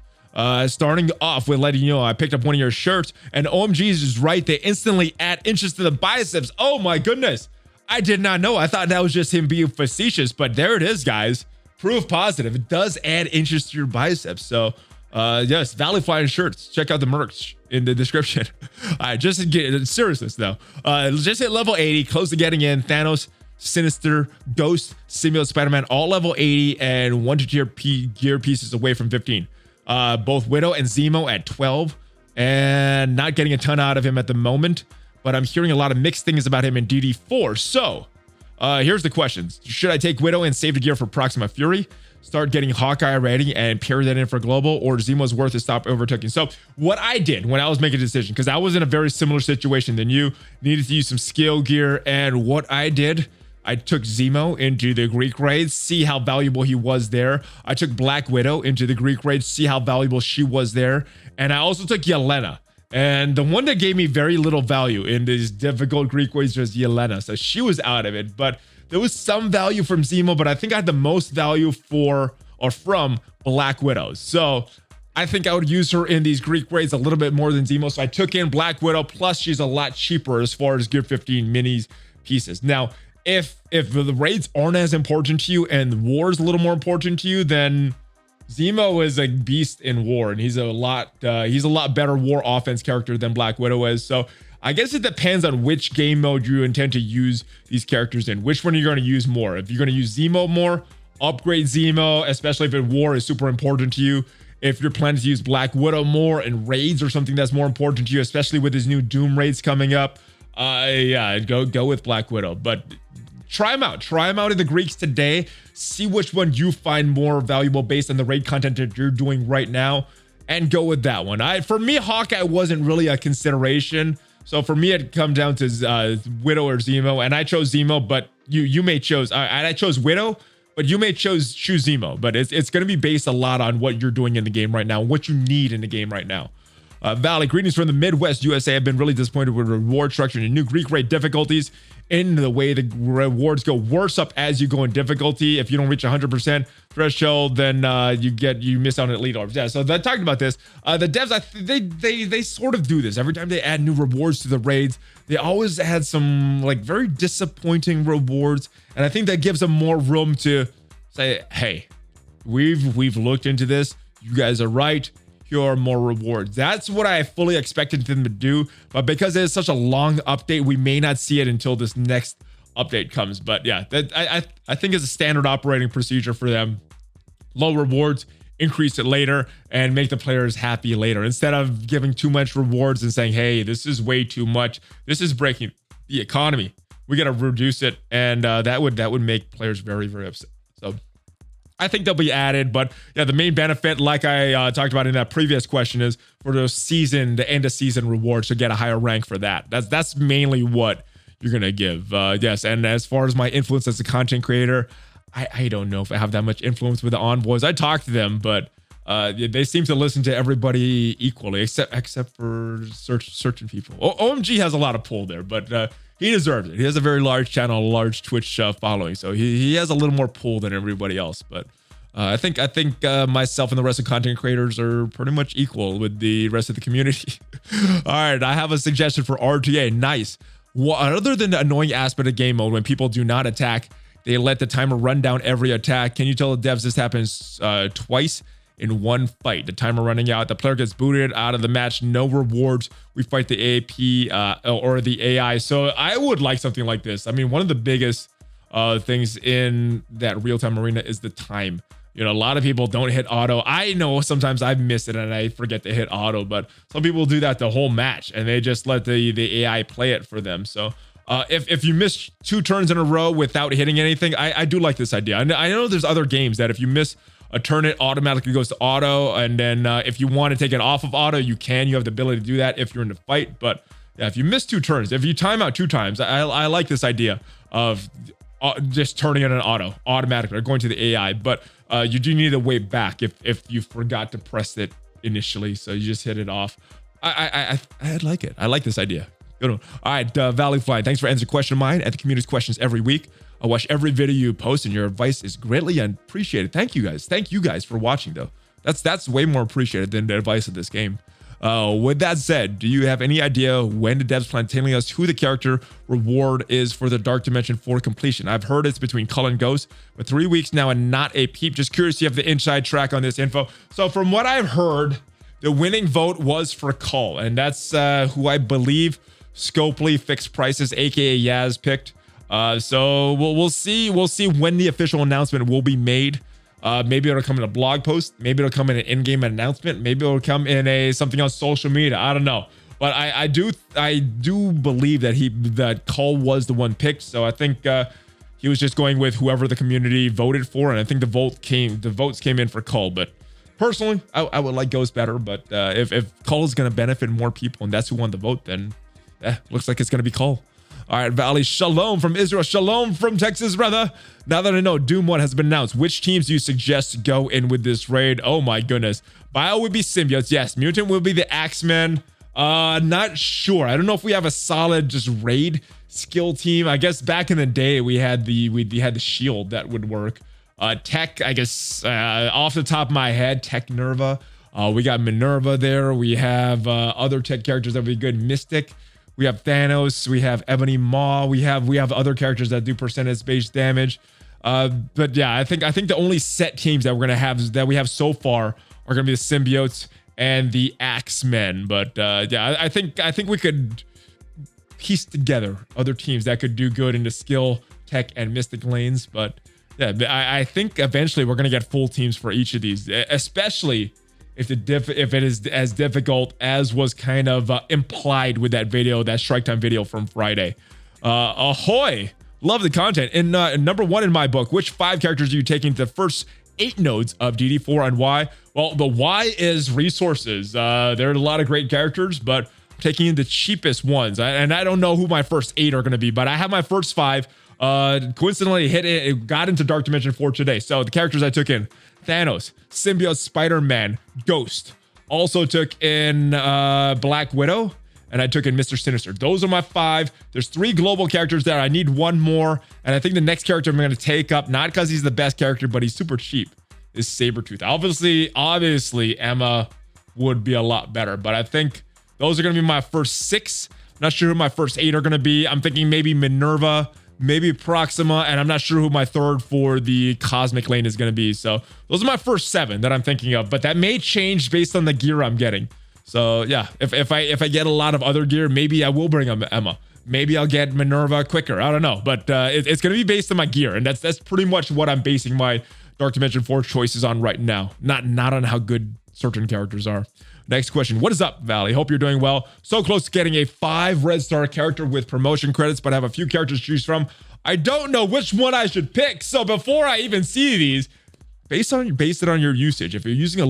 Starting off with letting you know, I picked up one of your shirts, and OMG's is right. They instantly add inches to the biceps. Oh my goodness. I did not know. I thought that was just him being facetious, but there it is, guys. Proof positive. It does add inches to your biceps. So, yes, ValleyFlyin shirts. Check out the merch in the description. All right, just to get seriousness though. Just hit level 80, close to getting in. Thanos, Sinister, Ghost, Simulate Spider-Man, all level 80, and 1 to gear pieces away from 15. Both Widow and Zemo at 12, and not getting a ton out of him at the moment, but I'm hearing a lot of mixed things about him in DD4. So here's the questions. Should I take Widow and save the gear for Proxima Fury, start getting Hawkeye ready and parry that in for global, or Zemo's worth to stop overtaking? So what I did when I was making a decision, because I was in a very similar situation than you, needed to use some skill gear, and what I did, I took Zemo into the Greek raids, see how valuable he was there. I took Black Widow into the Greek raids, see how valuable she was there. And I also took Yelena. And the one that gave me very little value in these difficult Greek raids was Yelena. So she was out of it. But there was some value from Zemo, but I think I had the most value from Black Widow. So I think I would use her in these Greek raids a little bit more than Zemo. So I took in Black Widow, plus she's a lot cheaper as far as Gear 15 minis pieces. Now, if the raids aren't as important to you and war is a little more important to you, then Zemo is a beast in war, and he's a lot better war offense character than Black Widow is. So I guess it depends on which game mode you intend to use these characters in, which one you're going to use more. If you're going to use Zemo more, upgrade Zemo, especially if war is super important to you. If you're planning to use Black Widow more in raids or something that's more important to you, especially with his new Doom raids coming up, yeah, go with Black Widow. But try them out in the Greeks today. See which one you find more valuable based on the raid content that you're doing right now, and go with that one. For me, Hawkeye wasn't really a consideration. So for me, it come down to Widow or Zemo, and I chose Zemo, but you may chose, I chose Widow, but you may choose Zemo. But it's going to be based a lot on what you're doing in the game right now, what you need in the game right now. Valley, greetings from the Midwest USA. I've been really disappointed with reward structure and new Greek raid difficulties in the way the rewards go worse up as you go in difficulty. If you don't reach 100% threshold, then you miss out on elite orbs. Yeah, so I talked about this. The devs, they sort of do this every time they add new rewards to the raids. They always add some like very disappointing rewards, and I think that gives them more room to say, hey, we've looked into this. You guys are right. Here are more rewards. That's what I fully expected them to do, but because it's such a long update, we may not see it until this next update comes. But yeah, I think it's a standard operating procedure for them. Low rewards, increase it later, and make the players happy later, instead of giving too much rewards and saying, hey, this is way too much, this is breaking the economy, we got to reduce it. And that would make players very, very upset. So I think they'll be added, but yeah, the main benefit, like I talked about in that previous question, is for the end of season rewards to get a higher rank for that. That's mainly what you're gonna give. Yes, and as far as my influence as a content creator, I don't know if I have that much influence with the envoys. I talk to them, but they seem to listen to everybody equally, except for certain people. OMG has a lot of pull there, but he deserves it. He has a very large channel, a large Twitch following, so he has a little more pull than everybody else. But I think myself and the rest of content creators are pretty much equal with the rest of the community. All right, I have a suggestion for RTA. Nice. Other than the annoying aspect of game mode, when people do not attack, they let the timer run down every attack. Can you tell the devs this happens twice in one fight? The timer running out, the player gets booted out of the match, no rewards. We fight the AP or the AI. So I would like something like this. I mean, one of the biggest things in that real-time arena is the time. You know, a lot of people don't hit auto. I know sometimes I've missed it and I forget to hit auto, but some people do that the whole match and they just let the AI play it for them. So if you miss 2 turns in a row without hitting anything, I do like this idea. I know there's other games that if you miss a turn, it automatically goes to auto, and then if you want to take it off of auto, you can. You have the ability to do that if you're in the fight. But yeah, if you miss 2 turns, if you time out 2 times, I like this idea of just turning it on auto automatically or going to the AI. But you do need to wait back if you forgot to press it initially, so you just hit it off. I like it. I like this idea. Good one. All right, ValleyFlyin, thanks for answering question of mine at the community's questions every week. I watch every video you post, and your advice is greatly appreciated. Thank you guys. Thank you guys for watching, though. That's way more appreciated than the advice of this game. With that said, do you have any idea when the devs plan telling us who the character reward is for the Dark Dimension 4 completion? I've heard it's between Cull and Ghost, but 3 weeks now and not a peep. Just curious if you have the inside track on this info. So from what I've heard, the winning vote was for Cull, and that's who I believe Scopely Fixed Prices, aka Yaz, picked. So we'll see when the official announcement will be made. Maybe it'll come in a blog post. Maybe it'll come in an in-game announcement. Maybe it'll come in something on social media. I don't know. But I do believe that Cull was the one picked. So I think he was just going with whoever the community voted for, and I think the votes came in for Cull. But personally, I would like Ghost better. But if Cull is going to benefit more people and that's who won the vote, then looks like it's going to be Cull. All right, Valley, shalom from Israel. Shalom from Texas, brother. Now that I know Doom 1 has been announced, which teams do you suggest to go in with this raid? Oh, my goodness. Bio would be symbiotes. Yes, Mutant will be the XMen. Not sure. I don't know if we have a solid just raid skill team. I guess back in the day, we had the shield that would work. Tech, I guess, off the top of my head, Tech Nerva. We got Minerva there. We have other tech characters that would be good. Mystic. We have Thanos, we have Ebony Maw, we have other characters that do percentage-based damage. But yeah, I think the only set teams that we have so far are gonna be the symbiotes and the Axemen. But yeah, I think we could piece together other teams that could do good in the skill, tech, and mystic lanes. But yeah, I think eventually we're gonna get full teams for each of these, especially if it is as difficult as was kind of implied with that video, that Strike Time video from Friday. Ahoy! Love the content. In number 1 in my book, which 5 characters are you taking to the first 8 nodes of DD4 and why? Well, the why is resources. There are a lot of great characters, but I'm taking the cheapest ones. And I don't know who my first 8 are going to be, but I have my first 5. Coincidentally, it got into Dark Dimension 4 today. So the characters I took in: Thanos, Symbiote, Spider-Man, Ghost. Also took in Black Widow, and I took in Mr. Sinister. Those are my 5. There's 3 global characters there. I need 1 more, and I think the next character I'm going to take up, not because he's the best character, but he's super cheap, is Sabretooth. Obviously, Emma would be a lot better, but I think those are going to be my first 6. Not sure who my first 8 are going to be. I'm thinking maybe Minerva, maybe Proxima, and I'm not sure who my third for the Cosmic Lane is going to be. So those are my first 7 that I'm thinking of, but that may change based on the gear I'm getting. So yeah, if I get a lot of other gear, maybe I will bring up Emma. Maybe I'll get Minerva quicker. I don't know, but it's going to be based on my gear, and that's pretty much what I'm basing my Dark Dimension 4 choices on right now. Not on how good certain characters are. Next question. What is up, Valley? Hope you're doing well. So close to getting a 5 red star character with promotion credits, but I have a few characters to choose from. I don't know which one I should pick. So before I even see these, base it on your usage. If you're using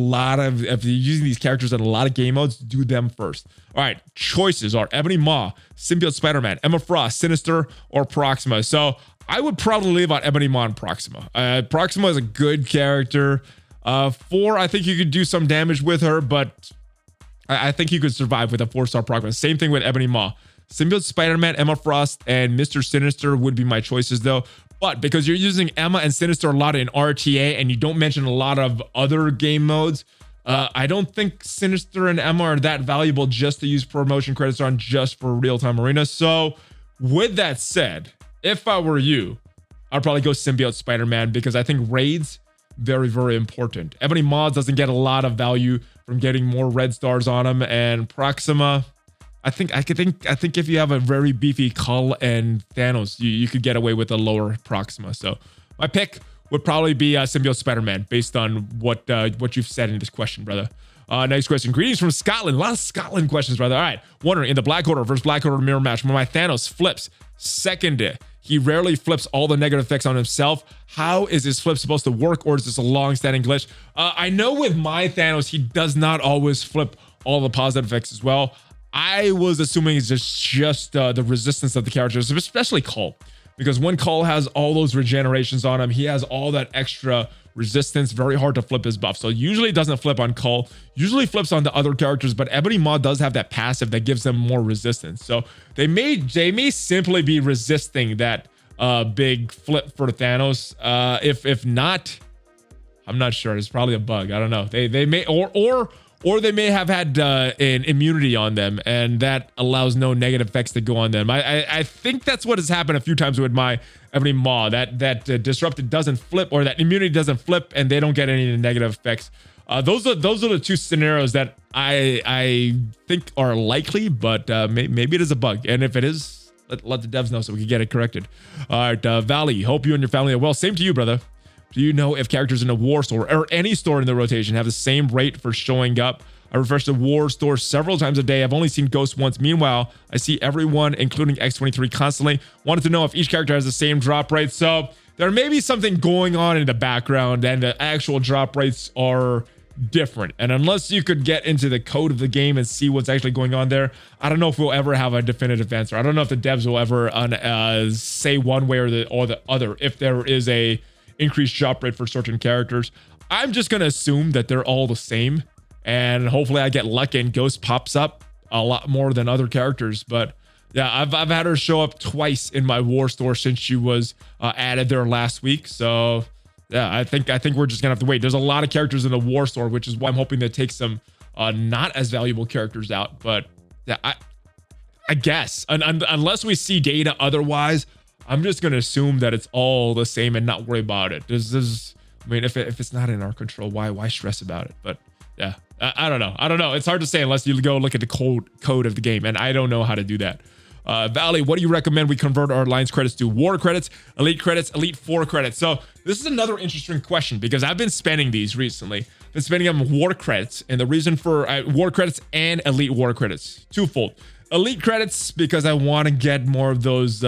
these characters in a lot of game modes, do them first. All right. Choices are Ebony Maw, Symbiote Spider-Man, Emma Frost, Sinister, or Proxima. So I would probably leave out Ebony Maw and Proxima. Proxima is a good character. 4, I think you could do some damage with her, but I think you could survive with a 4-star Proxima. Same thing with Ebony Maw. Symbiote Spider-Man, Emma Frost, and Mr. Sinister would be my choices, though. But because you're using Emma and Sinister a lot in RTA, and you don't mention a lot of other game modes, I don't think Sinister and Emma are that valuable just to use promotion credits on just for real-time arena. So with that said, if I were you, I'd probably go Symbiote Spider-Man, because I think raids, very, very important. Ebony Maw doesn't get a lot of value from getting more red stars on him, and Proxima, I think if you have a very beefy Cull and Thanos, you could get away with a lower Proxima. So my pick would probably be Symbiote Spider-Man, based on what you've said in this question, brother. Next question. Greetings from Scotland. A lot of Scotland questions, brother. All right. Wondering, in the Black Order versus Black Order mirror match, when my Thanos flips second, he rarely flips all the negative effects on himself. How is his flip supposed to work, or is this a long-standing glitch? I know with my Thanos, he does not always flip all the positive effects as well. I was assuming it's just the resistance of the characters, especially Cull, because when Cull has all those regenerations on him, he has all that extra resistance. Very hard to flip his buff. So usually it doesn't flip on Cull, usually flips on the other characters, but Ebony Maw does have that passive that gives them more resistance. So they may simply be resisting that big flip for Thanos. If not, I'm not sure. It's probably a bug. I don't know. They may or they may have had an immunity on them, and that allows no negative effects to go on them. I think that's what has happened a few times with my Ebony Maw. That disrupted doesn't flip, or that immunity doesn't flip, and they don't get any negative effects. Those are the two scenarios that I think are likely, but maybe it is a bug. And if it is, let the devs know so we can get it corrected. All right, Valley, hope you and your family are well. Same to you, brother. Do you know if characters in a war store or any store in the rotation have the same rate for showing up? I refresh the war store several times a day. I've only seen Ghost once. Meanwhile, I see everyone, including X23, constantly. Wanted to know if each character has the same drop rate. So there may be something going on in the background, and the actual drop rates are different. And unless you could get into the code of the game and see what's actually going on there, I don't know if we'll ever have a definitive answer. I don't know if the devs will ever say one way or the other if there is a increased drop rate for certain characters. I'm just gonna assume that they're all the same, and hopefully I get lucky and Ghost pops up a lot more than other characters. But yeah, I've had her show up twice in my war store since she was added there last week. So yeah, I think we're just gonna have to wait. There's a lot of characters in the war store, which is why I'm hoping to take some not as valuable characters out. But yeah, I guess unless we see data otherwise, I'm just gonna assume that it's all the same and not worry about it. I mean, if it's not in our control, why stress about it? But yeah, I don't know. It's hard to say unless you go look at the code of the game, and I don't know how to do that. Valley, what do you recommend we convert our alliance credits to? War credits, elite 4 credits. So this is another interesting question, because I've been spending these recently. Been spending them war credits, and the reason for war credits and elite war credits, twofold. Elite credits because I want to get more of those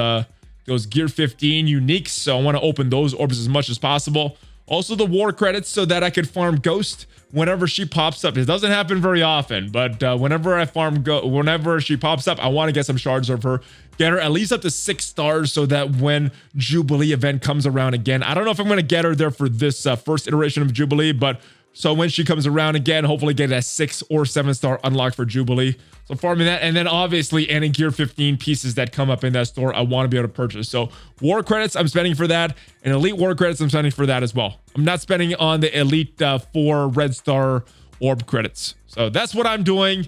Gear 15 uniques, so I want to open those orbs as much as possible. Also the war credits so that I could farm Ghost whenever she pops up. It doesn't happen very often, but whenever she pops up, I want to get some shards of her, get her at least up to 6 stars, so that when Jubilee event comes around again, I don't know if I'm going to get her there for this first iteration of Jubilee, but so when she comes around again, hopefully get a 6 or 7 star unlock for Jubilee. So farming that, and then obviously any Gear 15 pieces that come up in that store, I want to be able to purchase. So war credits, I'm spending for that, and elite war credits, I'm spending for that as well. I'm not spending on the elite 4 red star orb credits. So that's what I'm doing.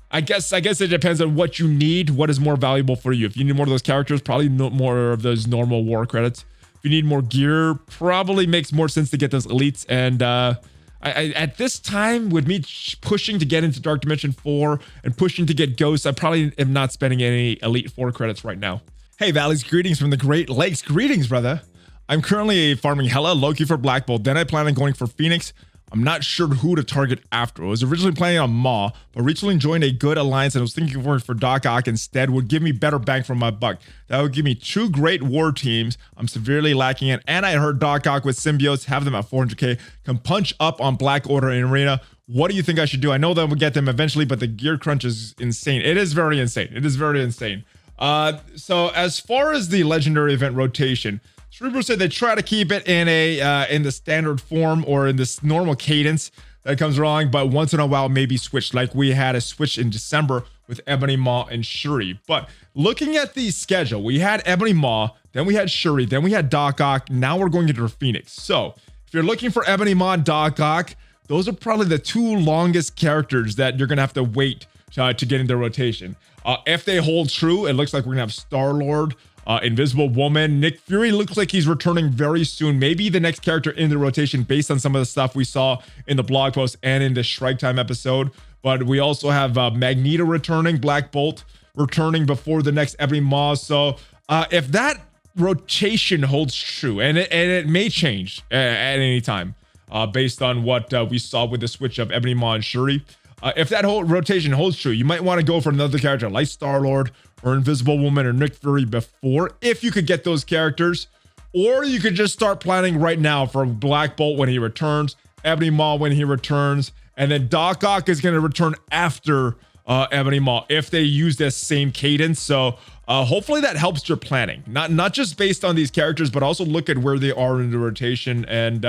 I guess it depends on what you need, what is more valuable for you. If you need more of those characters, probably more of those normal war credits. If you need more gear, probably makes more sense to get those elites. And I at this time, with me pushing to get into Dark Dimension 4 and pushing to get Ghosts, I probably am not spending any Elite 4 credits right now. Hey, Valleys, greetings from the Great Lakes. Greetings, brother. I'm currently farming Hela, Loki for Black Bolt. Then I plan on going for Phoenix. I'm not sure who to target after. I was originally planning on Maw, but recently joined a good alliance and I was thinking of going for Doc Ock instead. Would give me better bang for my buck. That would give me 2 great war teams I'm severely lacking in, and I heard Doc Ock with symbiotes, have them at 400k, can punch up on Black Order in Arena. What do you think I should do? I know that we'll get them eventually, but the gear crunch is insane. It is very insane. It is very insane. So as far as the legendary event rotation, Cerebro said they try to keep it in the standard form or in this normal cadence that comes along, but once in a while maybe switch, like we had a switch in December with Ebony Maw and Shuri. But looking at the schedule, we had Ebony Maw, then we had Shuri, then we had Doc Ock, now we're going into Phoenix. So if you're looking for Ebony Maw and Doc Ock, those are probably the 2 longest characters that you're gonna have to wait to get into rotation. If they hold true, it looks like we're gonna have Star-Lord, Invisible Woman. Nick Fury looks like he's returning very soon. Maybe the next character in the rotation based on some of the stuff we saw in the blog post and in the Shrike Time episode. But we also have Magneto returning, Black Bolt returning before the next Ebony Maw. So if that rotation holds true, and it may change at any time based on what we saw with the switch of Ebony Maw and Shuri. If that whole rotation holds true, you might want to go for another character like Star-Lord or Invisible Woman or Nick Fury before, if you could get those characters. Or you could just start planning right now for Black Bolt when he returns, Ebony Maw when he returns, and then Doc Ock is going to return after Ebony Maw if they use this same cadence. So hopefully that helps your planning, not just based on these characters, but also look at where they are in the rotation. And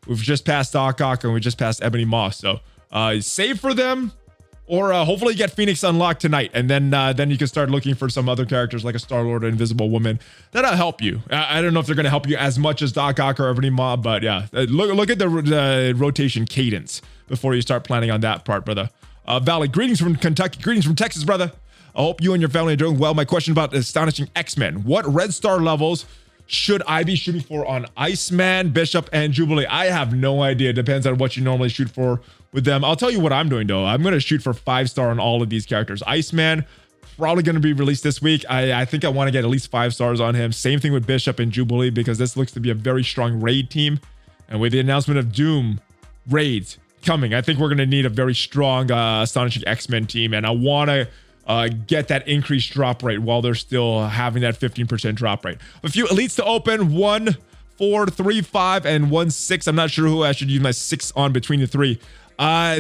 we've just passed Doc Ock and we just passed Ebony Maw. So save for them, Or hopefully you get Phoenix unlocked tonight, and then you can start looking for some other characters like a Star-Lord or Invisible Woman that'll help you. I don't know if they're gonna help you as much as Doc Ock or Ebony Maw, but yeah, look at the rotation cadence before you start planning on that part, brother. Valley, greetings from Kentucky, greetings from Texas, brother. I hope you and your family are doing well. My question about Astonishing X-Men: what red star levels should I be shooting for on Iceman, Bishop, and Jubilee? I have no idea. Depends on what you normally shoot for with them. I'll tell you what I'm doing though. I'm going to shoot for 5-star on all of these characters. Iceman, probably going to be released this week. I think I want to get at least 5 stars on him. Same thing with Bishop and Jubilee, because this looks to be a very strong raid team. And with the announcement of Doom raids coming, I think we're going to need a very strong Astonishing X-Men team. And I want to get that increased drop rate while they're still having that 15% drop rate. A few elites to open: 1, 4, 3, 5, and 1, 6. I'm not sure who I should use my 6 on between the 3.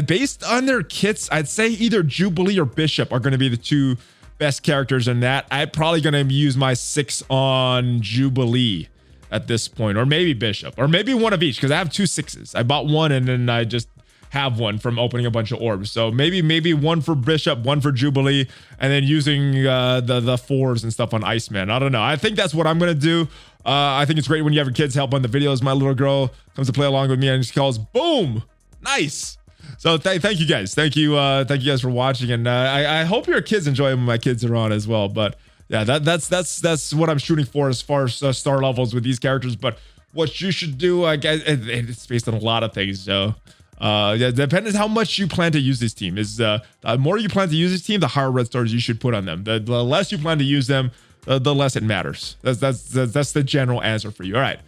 Based on their kits, I'd say either Jubilee or Bishop are going to be the 2 best characters in that. I'm probably going to use my 6 on Jubilee at this point, or maybe Bishop, or maybe one of each, because I have 2 6s. I bought one and then I just have one from opening a bunch of orbs. So maybe one for Bishop, one for Jubilee, and then using the 4s and stuff on Iceman. I don't know. I think that's what I'm going to do. I think it's great when you have your kids help on the videos. My little girl comes to play along with me and she calls, boom, nice. So thank you guys. Thank you guys for watching. And I hope your kids enjoy when my kids are on as well. But yeah, that's what I'm shooting for as far as star levels with these characters. But what you should do, I guess, it's based on a lot of things. So yeah, depending on how much you plan to use this team. The more you plan to use this team, the higher red stars you should put on them. The less you plan to use them, the less it matters. That's the general answer for you. All right,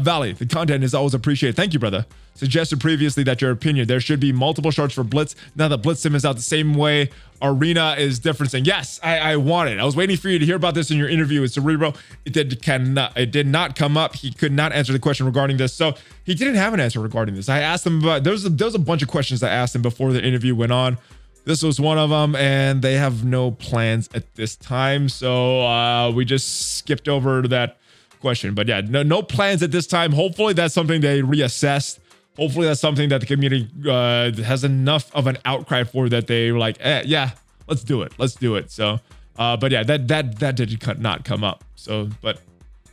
Valley, the content is always appreciated. Thank you, brother. Suggested previously that your opinion, there should be multiple shards for Blitz. Now that Blitz sim is out the same way, Arena is differencing. Yes, I want it. I was waiting for you to hear about this in your interview with Cerebro. It did not come up. He could not answer the question regarding this. So he didn't have an answer regarding this. I asked him about, there was a bunch of questions I asked him before the interview went on. This was one of them, and they have no plans at this time. So we just skipped over to that question. But yeah, no plans at this time. Hopefully that's something they reassessed. Hopefully that's something that the community has enough of an outcry for, that they were like, yeah, let's do it. So, but yeah, that did not come up. So, but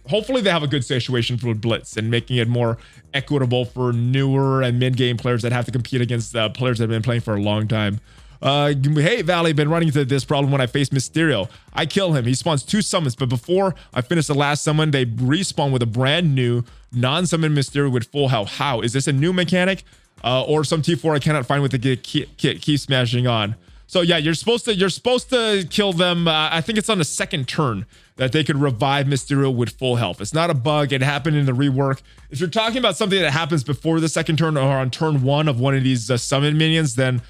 hopefully they have a good situation for Blitz and making it more equitable for newer and mid-game players that have to compete against players that have been playing for a long time. Hey, Valley, been running into this problem when I face Mysterio. I kill him. He spawns 2 summons, but before I finish the last summon, they respawn with a brand new non-summon Mysterio with full health. How? Is this a new mechanic? Or some T4 I cannot find with the kit keep smashing on? So yeah, you're supposed to kill them. I think it's on the 2nd turn that they could revive Mysterio with full health. It's not a bug. It happened in the rework. If you're talking about something that happens before the 2nd turn or on turn 1 of one of these summon minions, then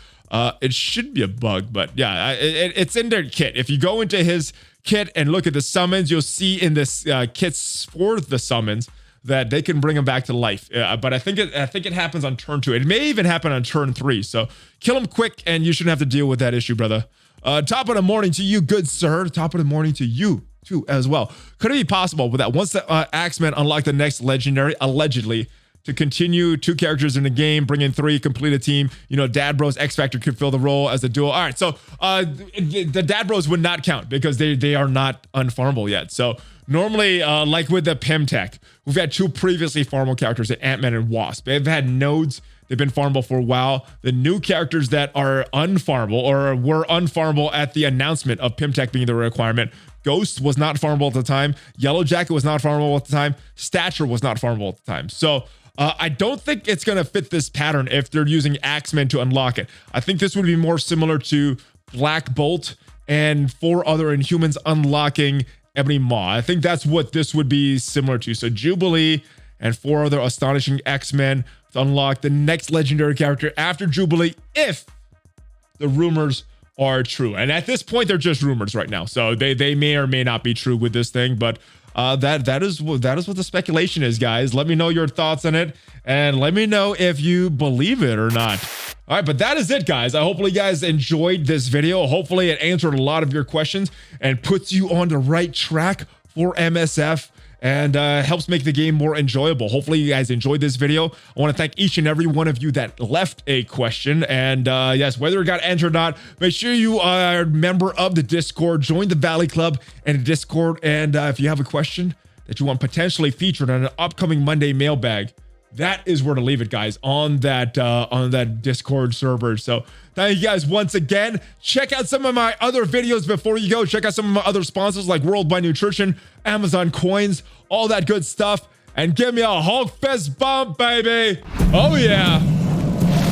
it should be a bug. But yeah, it's in their kit. If you go into his kit and look at the summons, you'll see in this kits for the summons that they can bring him back to life. But I think it happens on turn 2. It may even happen on turn 3. So kill him quick, and you shouldn't have to deal with that issue, brother. Top of the morning to you, good sir. Top of the morning to you too as well. Could it be possible with that once the Axemen unlock the next legendary, allegedly, to continue 2 characters in the game, bring in 3, complete a team? You know, Dad Bros X Factor could fill the role as a duo. All right, so the Dad Bros would not count because they are not unfarmable yet. So normally, like with the Pim Tech, we've had 2 previously farmable characters, Ant-Man and Wasp. They've had nodes. They've been farmable for a while. The new characters that are unfarmable or were unfarmable at the announcement of Pim Tech being the requirement: Ghost was not farmable at the time. Yellow Jacket was not farmable at the time. Stature was not farmable at the time. So I don't think it's going to fit this pattern if they're using Axemen to unlock it. I think this would be more similar to Black Bolt and 4 other Inhumans unlocking Ebony Maw. I think that's what this would be similar to. So Jubilee and 4 other Astonishing X-Men to unlock the next legendary character after Jubilee, if the rumors are true. And at this point, they're just rumors right now. So they may or may not be true with this thing, but that is what the speculation is, guys. Let me know your thoughts on it, and let me know if you believe it or not. All right, but that is it, guys. I hopefully you guys enjoyed this video. Hopefully it answered a lot of your questions and puts you on the right track for MSF. and helps make the game more enjoyable. Hopefully you guys enjoyed this video. I want to thank each and every one of you that left a question, and yes, whether it got answered or not, make sure you are a member of the Discord, join the Valley Club and the Discord, and if you have a question that you want potentially featured on an upcoming Monday mailbag, that is where to leave it, guys, on that Discord server. So thank you guys once again. Check out some of my other videos before you go. Check out some of my other sponsors like Worldwide Nutrition, Amazon Coins, all that good stuff. And give me a Hulk fist bump, baby. Oh yeah.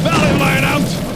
ValleyFlyin out.